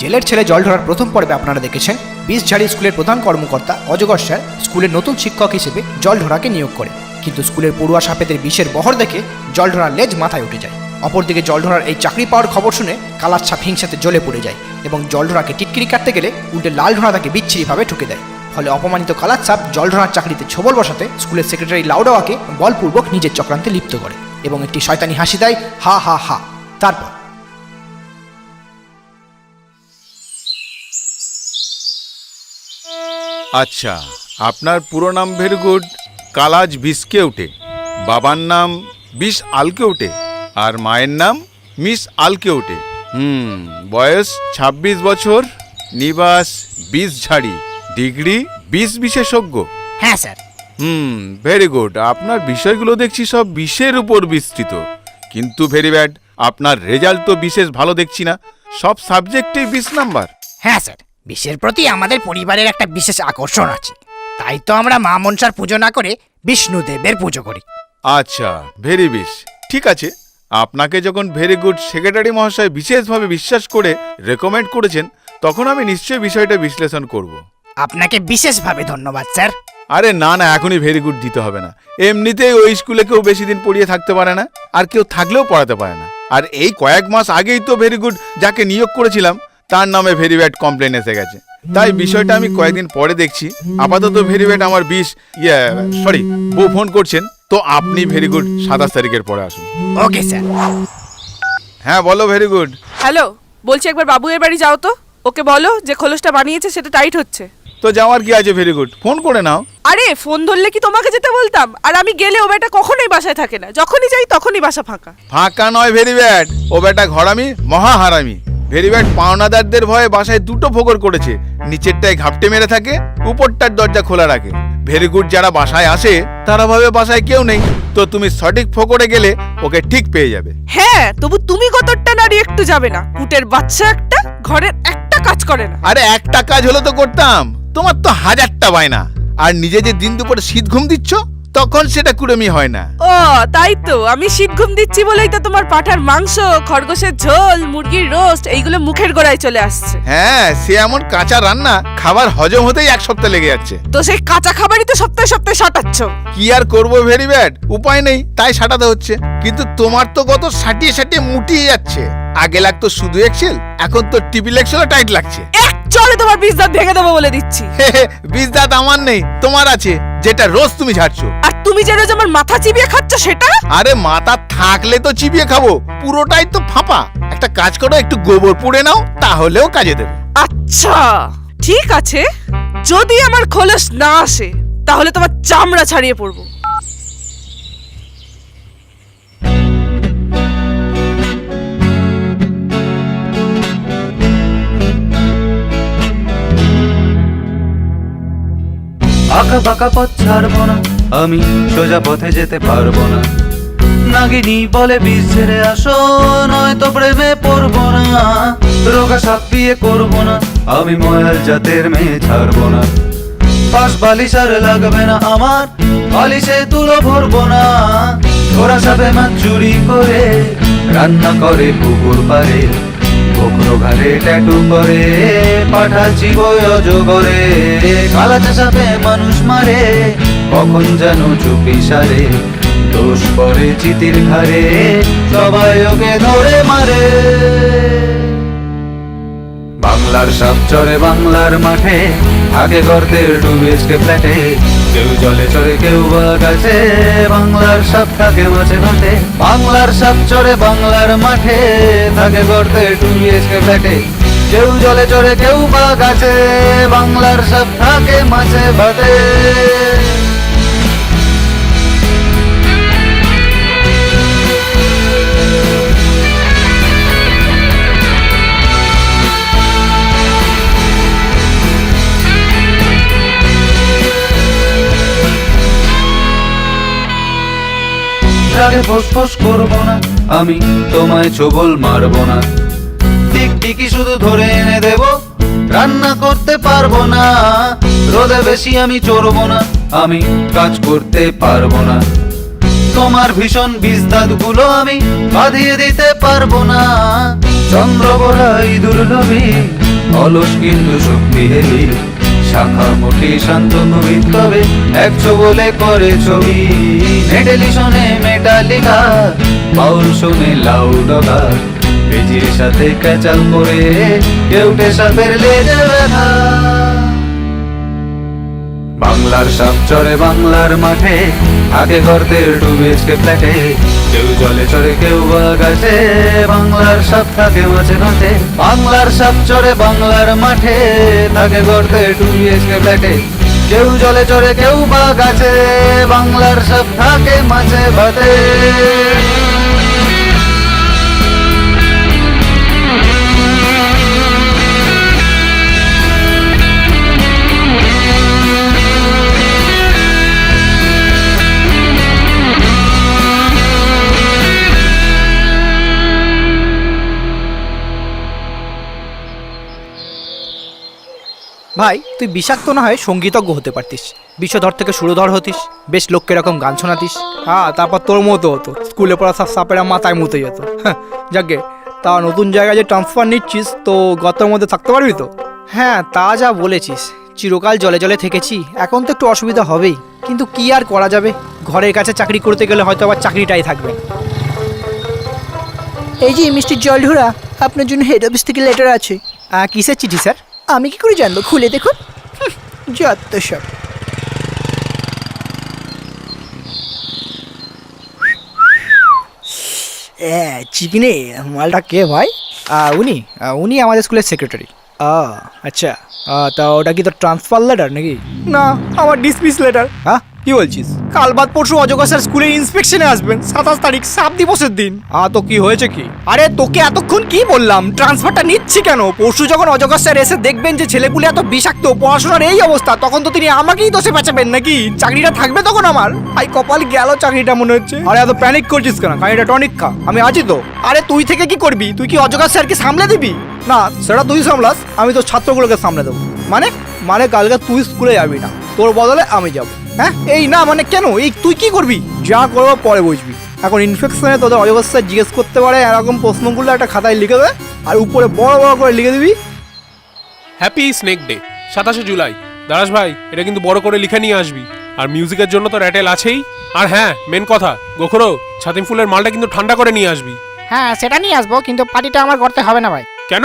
জেলের ছেলে জল ধরার প্রথম পর্বে আপনারা দেখেছেন বিষঝাড়ি স্কুলের প্রধান কর্মকর্তা অজগর স্যার স্কুলের নতুন শিক্ষক হিসেবে জল ধরাকে নিয়োগ করে, কিন্তু স্কুলের পড়ুয়া সাপেদের বিষের বহর দেখে জল ধরার লেজ মাথায় উঠে যায়। অপরদিকে জল ধরার এই চাকরি পাওয়ার খবর শুনে কালার ছাপ হিংসাতে জ্বলে পড়ে যায় এবং জল ধরাকে টিটকিরি কাটতে গেলে উল্টে লাল ধরা তাকে বিচ্ছিরিভাবে ঠুকে দেয়। ফলে অপমানিত কালার ছাপ জল ধরার চাকরিতে ছোবল বসাতে স্কুলের সেক্রেটারি লাউডাওয়াকে বলপূর্বক নিজের চক্রান্তে লিপ্ত করে এবং একটি শয়তানি হাসি দেয়, হা হা হা। তারপর আচ্ছা, আপনার পুরো নাম ভেরিগুড কালাজ বিস্কেউটে, বাবার নাম বিষ আলকেউটে আর মায়ের নাম মিস আলকেউটে। বয়স ২৬ বছর, নিবাস বিষঝাড়ি, ডিগ্রি বিষ বিশেষজ্ঞ। হ্যাঁ স্যার। Very good. আপনার বিষয়গুলো দেখছি সব বিষের উপর বিস্তৃত, কিন্তু ভেরি ব্যাড, আপনার রেজাল্ট তো বিশেষ ভালো দেখছি না, সব সাবজেক্টেই 20 নাম্বার। হ্যাঁ স্যার, বিষের প্রতি আমাদের পরিবারের একটা বিশেষ আকর্ষণ আছে, তাই তো আমরা মা মনসার পুজো না করে বিষ্ণুদেবের পুজো করি। আচ্ছা, ভেরি বিশ, ঠিক আছে। আপনাকে যখন ভেরি গুড সেক্রেটারি মহাশয় বিশেষভাবে বিশ্বাস করে রেকমেন্ড করেছেন, তখন আমি নিশ্চয়ই বিষয়টা বিশ্লেষণ করব। আপনাকে বিশেষভাবে ধন্যবাদ স্যার। আরে না না, এখনই ভেরি গুড দিতে হবে না। এমনিতেই ওই স্কুলে কেউ বেশি দিন পড়িয়ে থাকতে পারে না, আর কেউ থাকলেও পড়াতে পারে না। আর এই কয়েক মাস আগেই তো ভেরি গুড যাকে নিয়োগ করেছিলাম তার নামে ভেরি ব্যাড কমপ্লেন এসে গেছে, তাই বিষয়টা আমি কয়েকদিন পরে দেখছি। আপাতত ভেরি ব্যাড আমার বউ ফোন করছেন, তো আপনি ভেরি গুড ২৭ তারিখের পরে আসুন। Okay sir. হ্যাঁ বলো ভেরি গুড। হ্যালো, বলছি একবার বাবুয়ের বাড়ি যাও তো, ওকে বলো যে খোলসটা বানিয়েছে সেটা টাইট হচ্ছে। তো যাওয়ার কি আছে ভেরি গুড, ফোন করে নাও। আরে ফোন ধরলে কি তোমাকে যেতে বলতাম? আর আমি গেলে ও বেটা কখনোই বাসায় থাকে না, যখনই যাই তখনই বাসা ফাঁকা। ফাঁকা নয় ভেরি ব্যাড, ও বেটা ঘরামি, মহা হারামি। ভেরি ব্যাড পাওনাদারদের ভয়ে বাসায় দুটো ফোকর করেছে, নিচেরটায় ঘাপটে মেরে থাকে, উপরটার দরজা খোলা রাখে। ভেরি গুড যারা বাসায় আসে তারা ভাবে বাসায় কেউ নেই, তো তুমি সঠিক ফোকরে গেলে ওকে ঠিক পেয়ে যাবে। হ্যাঁ, তবু তুমি কতটা নারী একটু যাবে না? কুটের বাচ্চা একটা, ঘরের একটা কাজ করে না। আরে একটা কাজ হলো তো করতাম, তোমার তো 1000টা বায়না, আর নিজে যে দিন দুপুরে শীত ঘুম দিচ্ছ তখন সেটা কুড়েমি হয় না। ও তাই তো, আমি শীত ঘুম দিচ্ছি বলেই তো তোমার পাঠার মাংস, খরগোশের ঝোল, মুরগির রোস্ট এইগুলো মুখের গোড়ায় চলে আসছে। হ্যাঁ, সে এমন কাঁচা রান্না, খাবার হজম হতেই 1 সপ্তাহ লেগে যাচ্ছে। তো সেই কাঁচা খাবারই তো সপ্তাহে সপ্তাহে সাটাচ্ছ। কি আর করবো ভেরি ব্যাড, উপায় নেই তাই সাটাতে হচ্ছে। কিন্তু তোমার তো কত সাটিয়ে সাটিয়ে মুটিয়ে যাচ্ছে। আগে লাগতো শুধু এক্সেল, এখন তো ট্রিপল এক্সেলও টাইট লাগছে। এক চলে তোমার বীজ দাঁত ভেঙে দেবো বলে দিচ্ছি। বীজ দাঁত আমার নেই, তোমার আছে, যেটা রোজ তুমি ঝাড়ছো। আর তুমি যে রোজ আমার মাথা চিবিয়ে খাচ্ছ সেটা? আরে মাথা থাকলে তো চিবিয়ে খাবো, পুরোটাই তো ফাঁপা। একটা কাজ করো, একটু গোবর পুড়ে নাও, তাহলেও কাজে দেবে। আচ্ছা ঠিক আছে, যদি আমার খোলস না আসে তাহলে তোমার চামড়া ছাড়িয়ে পড়বো। আঁকা বাঁকা পথ ছাড়বো না, আমি সোজা পথে যেতে পারবো না। নাগিনী বলে বীজ ছেড়ে আসো, নয়তো প্রেমে পড়বো না। রোগা সাপ বিয়ে করবো না, আমি ময়াল জাতের মেয়ে ছাড়বো না। পাশ বালিশ আর লাগবে না আমার, বালিশে তুলো ভরবো না। ওরা সাপে মাছ চুরি করে রান্না করে পুকুর পারে, বকরো ঘাড়ে ট্যাটু করে পাঠাচ্ছি বই অজগরে। কালাচা সাপে মানুষ মারে, কখন যেন চুপি সারে, দোষ পড়ে চিতির ঘাড়ে, সবাই ওকে ধরে মারে। বাংলার সাপ চরে বাংলার মাঠে, আগে গর্তের 2 BHK ফ্ল্যাটে। কেউ জলে চড়ে কেউ বা গাছে, বাংলার সাপ থাকে মাঝে মাঠে। বাংলার সাপ চড়ে বাংলার মাঠে, থাকে গর্তের 2 BHK ফ্ল্যাটে। কেউ জলে চড়ে কেউ বা গাছে, বাংলার সাপ থাকে মাঝে মাঠে। রাগে ফোঁস করবো না, আমি তোমায় ছোবল মারবো না। টিকটিকি শুধু ধরে এনে দেব, রান্না করতে পারবো না। রোদে বেশি আমি চড়বো না, আমি কাজ করতে পারবো না। তোমার ভীষণ বীজ দাঁতগুলো আমি বাঁধিয়ে দিতে পারবো না। চন্দ্র বড়াই দুর্লভী, অলস কিন্তু শক্তিশালী, শাখা মোটি শান্ত মুভিত তবে একশো বলে করে ছবি। মেটালি শোনে মেটালিকা, বাউল শোনে লাউডকা, বেজির সাথে ক্যাচাল করে কেউটে সাপের লেজে ব্যথা। বাংলার সাপ চড়ে বাংলার মাঠে, থাকে গর্তের 2 BHK ফ্ল্যাটে, কেউ জলে চড়ে কেউ বা গাছে, বাংলার সাপ থাকে মাঝে মাঠে। বাংলার সাপ চড়ে বাংলার মাঠে, থাকে গর্তের 2 BHK ফ্ল্যাটে, কেউ জলে চড়ে কেউ বা গাছে, বাংলার সাপ থাকে মাঝে ভাতে। ভাই তুই বিষাক্ত না হয় সঙ্গীতজ্ঞ হতে পারতিস, বিষধর থেকে সুরধর হতিস, বেশ লোককে এরকম গান শোনাতিস। হ্যাঁ, তারপর তোর মতো হতো, স্কুলে পড়া সব সাপেরা মাথায় মুতে যেত। যাকে তা নতুন জায়গায় যে ট্রান্সফার নিচ্ছিস তো গর্তের মধ্যে থাকতে পারবি তো? হ্যাঁ, তা যা বলেছিস, চিরকাল জলে জলে থেকেছি, এখন তো একটু অসুবিধা হবেই, কিন্তু কি আর করা যাবে, ঘরের কাছে চাকরি করতে গেলে হয়তো আবার চাকরিটাই থাকবে। এই যে মিস্টার জলঢোরা, আপনার জন্য হেড অফিস থেকে লেটার আছে। কিসের চিঠি স্যার? আমি কি করে জানবো, খুলে দেখুন। যত সব। চিপিনে মালটা কে ভাই? উনি আমাদের স্কুলের সেক্রেটারি। আচ্ছা, তা ওটা কি তোর ট্রান্সফার লেটার নাকি? না, আমার ডিসমিস লেটার। হ্যাঁ, কি বলছিস? কাল বাদ পরশু অজগর স্যার স্কুলের ইন্সপেকশনে আসবেন, 27 তারিখ, সাপ দিবসের দিন। তো কি হয়েছে কি? আরে তোকে এতক্ষণ কি বললাম, ট্রান্সফারটা নিচ্ছি কেন? পরশু যখন অজগর স্যার এসে দেখবেন যে ছেলেপুলে এত বিষাক্ত, পড়াশোনার এই অবস্থা, তখন তো তিনি আমাকেই দোষে বাঁচাবেন নাকি? চাকরিটা থাকবে তখন আমার? আই কপাল গেল চাকরিটা মনে হচ্ছে। আরে এত প্যানিক করছিস কেন? খানিকটা টনিক খা, আমি আছি তো। আরে তুই থেকে কি করবি? তুই কি অজগর স্যারকে সামলে দিবি? না, সেটা তুই সামলাস, আমি তো ছাত্রগুলোকে সামলে দেবো। মানে কালকে তুই স্কুলে যাবি না, তোর বদলে আমি যাব। হ্যাঁ, এই না মানে কেন? এই তুই কি করবি? যা করবো পরে বুঝবি। এখন ইনফেকশনে তোদের অজগর স্যার জিজ্ঞেস করতে পারে, এরকম প্রশ্নগুলো একটা খাতায় লিখে দেবে, আর উপরে বড় বড় করে লিখে দিবি, হ্যাপি স্নেক ডে 27শে জুলাই। দারাস ভাই, এটা কিন্তু বড় করে লিখে নিয়ে আসবি। আর মিউজিকের জন্য তো র্যাটেল আছেই। আর হ্যাঁ, মেন কথা, গোখরো ছাতিম ফুলের মালটা কিন্তু ঠান্ডা করে নিয়ে আসবি। হ্যাঁ, সেটা নিয়ে আসবো, কিন্তু পার্টিটা আমার করতে হবে না ভাই। কেন?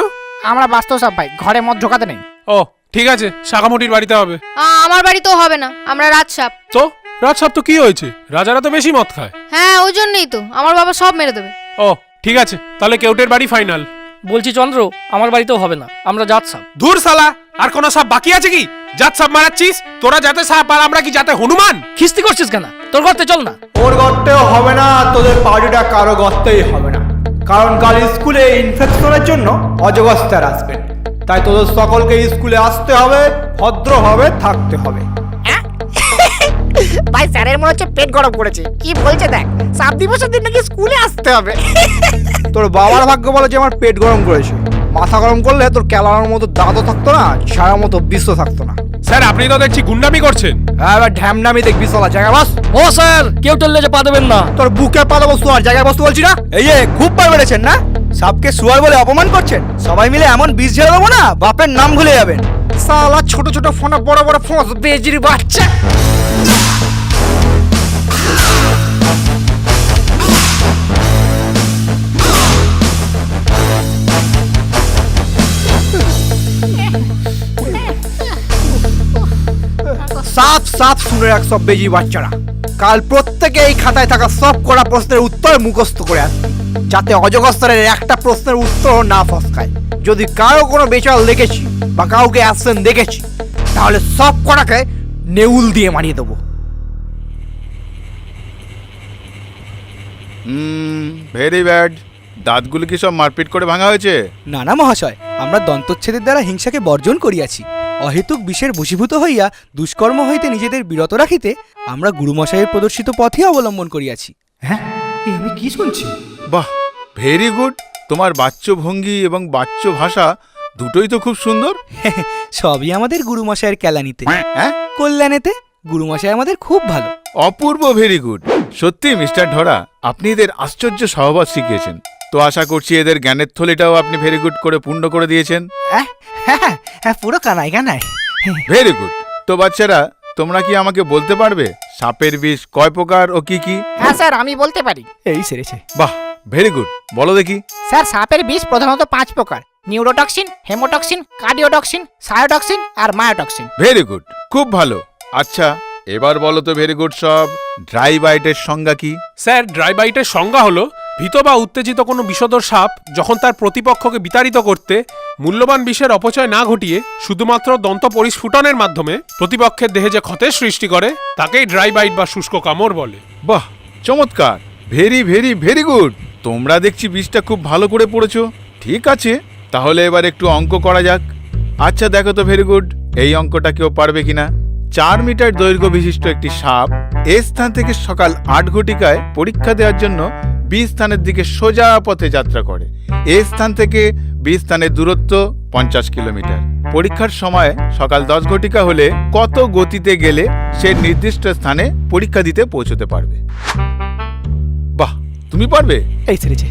আমরা বাস্তব সব ভাই, ঘরে মদ ঢোকাতে নেই। ও ঠিক আছে, শাখামুটির বাড়িতে হবে। আমার বাড়িতেও হবে না, আমরা রাজসাপ। তো রাজসাপ তো কি হয়েছে? রাজারা তো বেশি মদ খায়। হ্যাঁ, ওই জন্যই তো আমার বাবা সব মেরে দেবে। ও ঠিক আছে, তাহলে কেউটের বাড়ি ফাইনাল। বলছি চন্দ্র, আমার বাড়িতেও হবে না, আমরা জাত সাপ। ধুর সালা, আর কোন সাপ বাকি আছে কি? জাত সাপ মারাচ্ছিস? তোরা যাতে সাপ আর আমরা কি যাতে হনুমান? খিস্তি করছিস কেন? তোর ঘরতে চল না। ওর গর্তেও হবে না, তোদের পার্টিটা কারো গর্তেই হবে না, কারণ কাল স্কুলে ইনফেকশনের জন্য অজগর স্যার আসবেন। তাই তোদের সকলকে স্কুলে আসতে হবে, ভদ্রভাবে থাকতে হবে। ভাই স্যারের মনে হচ্ছে পেট গরম করেছে, কি বলছে দেখ, সাপ দিবসের দিন নাকি স্কুলে আসতে হবে। তোর বাবার ভাগ্য বলে যে আমার পেট গরম করেছে, মাথা গরম করলে তোর ক্যালানোর মতো দাঁতও থাকতো না, ছাড়ার মতো বিশ্ব থাকতো না। স্যার, আপনি তো দেখছি গুন্ডামি করছেন। এবার ঢ্যামনামি দেখবি চলা, জায়গায় বস। ও স্যার, কেউ টললে যে পা দেবেন না। তোর বুকে পা দেবো, আর জায়গায় বসতে বলছি না। এই যে খুব বার বেড়েছেন না, সাপকে শুয়ার বলে অপমান করছেন। সবাই মিলে এমন বিষ ঝেড়ে দেবো না, বাপের নাম ভুলে যাবেন। সালা ছোট ছোট ফোনে বড় বড় ফোঁস, বেজির বাচ্চা। সাফ সাফ শুনে রাখ সব বেজি বাচ্চারা, কাল প্রত্যেকে এই খাতায় থাকা সব করা প্রশ্নের উত্তর মুখস্থ করে আসবে, যাতে অজগর স্যারের একটা প্রশ্নের উত্তর না ফসকায়। যদি কারো কোনো বেচাল দেখেছি বা কাউকে অ্যাবসেন্ট দেখেছি, তাহলে সব কটাকে নেউল দিয়ে মারিয়ে দেবো। Very bad. দাঁতগুলো কি সব মারপিট করে ভাঙা হয়েছে? না না মহাশয়, আমরা দন্তচ্ছেদের দ্বারা হিংসাকে বর্জন করিয়াছি। অহেতুক বিষের বশীভূত হইয়া দুষ্কর্ম হইতে নিজেদের বিরত রাখিতে আমরা গুরুমশাইয়ের প্রদর্শিত পথই অবলম্বন করিয়াছি। হ্যাঁ, আমি কি শুনছি? বাহ, ভেরি গুড। তোমার বাচ্য ভঙ্গি এবং বাচ্য ভাষা দুটোই তো খুব সুন্দর। সবই আমাদের গুরুমশাইয়ের কেলানিতে, হ্যাঁ, কল্যাণেতে। গুরুমশাই আমাদের খুব ভালো। অপূর্ব, ভেরি গুড। সত্যি মিস্টার ঢোরা, আপনি এদের আশ্চর্য সহবাস শিখিয়েছেন। তো আশা করছি এদের জ্ঞানের থলিটাও আপনি ভেরি গুড করে পূর্ণ করে দিয়েছেন। হ্যাঁ হ্যাঁ পুরো কানাই কানাই। Very good. তো বাচ্চারা, তোমরা কি আমাকে বলতে পারবে সাপের বিষ কয় প্রকার ও কি কি? হ্যাঁ স্যার, আমি বলতে পারি। এই সেরেছে। বাহ, ভেরি গুড, বলো দেখি। স্যার, সাপের বিষ প্রধানত 5 প্রকার: নিউরোটক্সিন, হেমোটক্সিন, কার্ডিওটক্সিন, সায়োটক্সিন আর মায়োটক্সিন। ভেরি গুড, খুব ভালো। আচ্ছা, এবার বলো তো ভেরি গুড সব, ড্রাই বাইটের সংজ্ঞা কি? স্যার, ড্রাই বাইটের সংজ্ঞা হলো ভীত বা উত্তেজিত কোনো বিষধর সাপ যখন তার প্রতিপক্ষকে বিতাড়িত করতে মূল্যবান বিষের অপচয় না ঘটিয়ে শুধুমাত্র দন্ত পরিস্ফুটনের মাধ্যমে প্রতিপক্ষের দেহে যে ক্ষতের সৃষ্টি করে তাকেই ড্রাই বাইট বা শুষ্ক কামড় বলে। বাহ, চমৎকার, ভেরি ভেরি ভেরি গুড। তোমরা দেখছি বিষটা খুব ভালো করে পড়েছো। ঠিক আছে, তাহলে এবার একটু অঙ্ক করা যাক। আচ্ছা দেখো তো ভেরি গুড, এই অঙ্কটা কেউ পারবে কিনা? 4 মিটার দৈর্ঘ্য বিশিষ্ট একটি সাপ এ স্থান থেকে সকাল 8 ঘটিকায় পরীক্ষা দেওয়ার জন্য বি স্থানের দিকে সোজা পথে যাত্রা করে। এ স্থান থেকে বি স্থানের দূরত্ব 50 কিলোমিটার। পরীক্ষার সময় সকাল 10 ঘটিকা হলে কত গতিতে গেলে সে নির্দিষ্ট স্থানে পরীক্ষা দিতে পৌঁছতে পারবে? বাহ, তুমি পারবে? এই সেরেছে।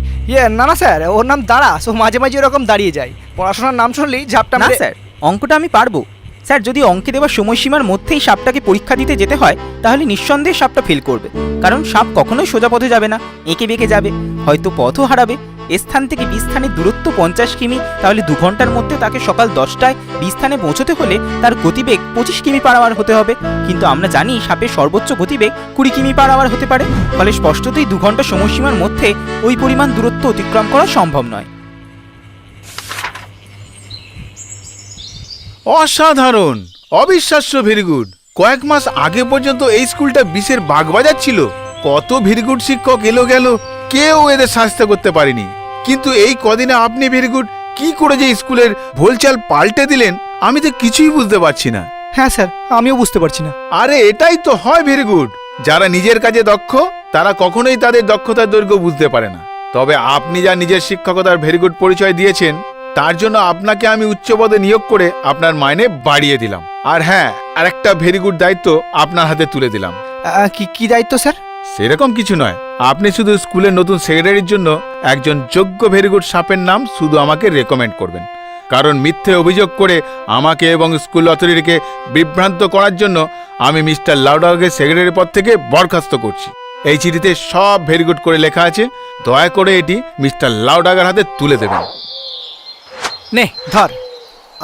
না না স্যার, ওর নাম দাঁড়াস, ও মাঝে মাঝে এরকম দাঁড়িয়ে যায়। পড়াশোনার নাম শুনলেই ঝাপটা না মেরে- স্যার, অঙ্কটা আমি পারবো। স্যার, যদি অঙ্কে দেওয়া সময়সীমার মধ্যেই সাপটাকে পরীক্ষা দিতে যেতে হয় তাহলে নিঃসন্দেহে সাপটা ফেল করবে, কারণ সাপ কখনোই সোজা পথে যাবে না, এঁকে বেঁকে যাবে, হয়তো পথও হারাবে। এ স্থান থেকে বি স্থানের দূরত্ব 50 কিমি, তাহলে 2 ঘন্টার মধ্যে তাকে সকাল 10টায় বি স্থানে পৌঁছতে হলে তার গতিবেগ 25 কিমি পার আওয়ার হতে হবে। কিন্তু আমরা জানি সাপের সর্বোচ্চ গতিবেগ 20 কিমি পার আওয়ার হতে পারে, ফলে স্পষ্টতই 2 ঘন্টা সময়সীমার মধ্যে ওই পরিমাণ দূরত্ব অতিক্রম করা সম্ভব নয়। অসাধারণ, অবিশ্বাস্য, ভেরি গুড। কয়েক মাস আগে পর্যন্ত এই স্কুলটা বিষের বাগবাজার ছিল। কত ভেরি গুড শিক্ষক এলো গেল, কেউ এদের শাস্তি করতে পারেনি। কিন্তু এই কদিনে আপনি ভেরি গুড কি করে যে স্কুলের ভোলচাল পাল্টে দিলেন, আমি তো কিছুই বুঝতে পারছি না। হ্যাঁ স্যার, আমিও বুঝতে পারছি না। আরে এটাই তো হয় ভেরি গুড। যারা নিজের কাজে দক্ষ তারা কখনোই তাদের দক্ষতার দৈর্ঘ্য বুঝতে পারে না। তবে আপনি যা নিজের শিক্ষকতার ভেরি গুড পরিচয় দিয়েছেন, তার জন্য আপনাকে আমি উচ্চ পদে নিয়োগ করে আপনার মাইনে বাড়িয়ে দিলাম। আর হ্যাঁ, আরেকটা ভেরি গুড দায়িত্ব আপনার হাতে তুলে দিলাম। কি কি দায়িত্ব স্যার? সেরকম কিছু নয়, আপনি শুধু স্কুলের নতুন সেক্রেটারির জন্য একজন যোগ্য ভেরি গুড সাপের নাম শুধু আমাকে রেকমেন্ড করবেন। কারণ মিথ্যে অভিযোগ করে আমাকে এবং স্কুল অথরিটিকে বিভ্রান্ত করার জন্য আমি মিস্টার লাউডাগের সেক্রেটারি পদ থেকে বরখাস্ত করছি। এই চিঠিতে সব ভেরি গুড করে লেখা আছে। দয়া করে এটি মিস্টার লাউডাগার হাতে তুলে দেবেন। নে ধর,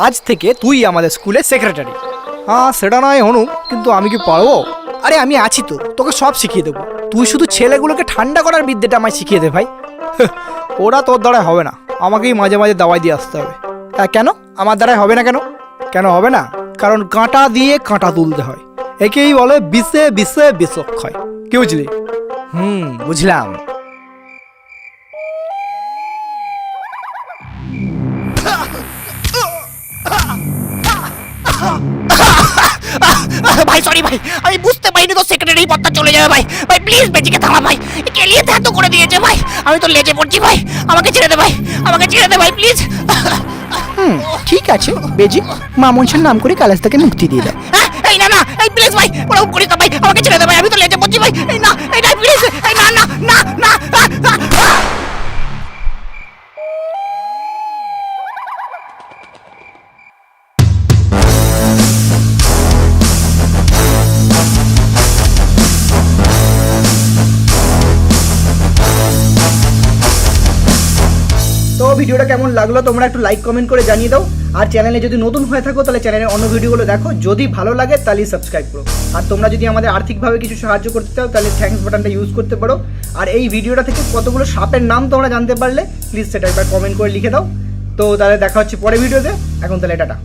আজ থেকে তুই আমাদের স্কুলের সেক্রেটারি। হ্যাঁ সেটা নয় হনু, কিন্তু আমি কি পারবো? আরে আমি আছি তো, তোকে সব শিখিয়ে দেবো। তুই শুধু ছেলেগুলোকে ঠান্ডা করার বিদ্যাটা আমায় শিখিয়ে দে ভাই। ওরা তোর দ্বারায় হবে না, আমাকেই মাঝে মাঝে দাওয়াই দিয়ে আসতে হবে। কেন আমার দ্বারাই হবে না? কেন কেন হবে না? কারণ কাঁটা দিয়ে কাঁটা তুলতে হয়। একেই বলে বিষে বিষে বিষক্ষয়। কি বুঝলি? বুঝলাম। ভাই সরি ভাই, আমি বুঝতে পারিনি তো সেক্রেটারি পদটা চলে যাবে। ভাই ভাই প্লিজ বেজিকে থামা ভাই, কেলিয়ে এত করে দিয়েছে ভাই, আমি তো লেজে পড়ছি ভাই, আমাকে ছেড়ে দে ভাই, আমাকে ছেড়ে দে ভাই প্লিজ। ঠিক আছে বেজি, মামনসার নাম করে কালাস তাকে মুক্তি দিয়ে দেয়। এই না না, এই প্লিজ ভাই, ওরকম করিস না ভাই, আমাকে ছেড়ে দে ভাই, আমি তো লেজে পড়ছি ভাই। এই না, এই না প্লিজ, এই না না না না। তো ভিডিওটা কেমন লাগলো তোমরা একটু লাইক কমেন্ট করে জানিয়ে দাও। আর চ্যানেলে যদি নতুন হয়ে থাকো তাহলে চ্যানেলের অন্য ভিডিওগুলো দেখো, যদি ভালো লাগে তাহলে সাবস্ক্রাইব করো। আর তোমরা যদি আমাদের আর্থিকভাবে কিছু সাহায্য করতে চাও তাহলে থ্যাঙ্কস বাটনটা ইউজ করতে পারো। আর এই ভিডিওটা থেকে কতগুলো সাপের নাম তোমরা জানতে পারলে প্লিজ সেটা একবার কমেন্ট করে লিখে দাও। তো তাহলে দেখা হচ্ছে পরে ভিডিওতে, এখন তাহলে টাটা।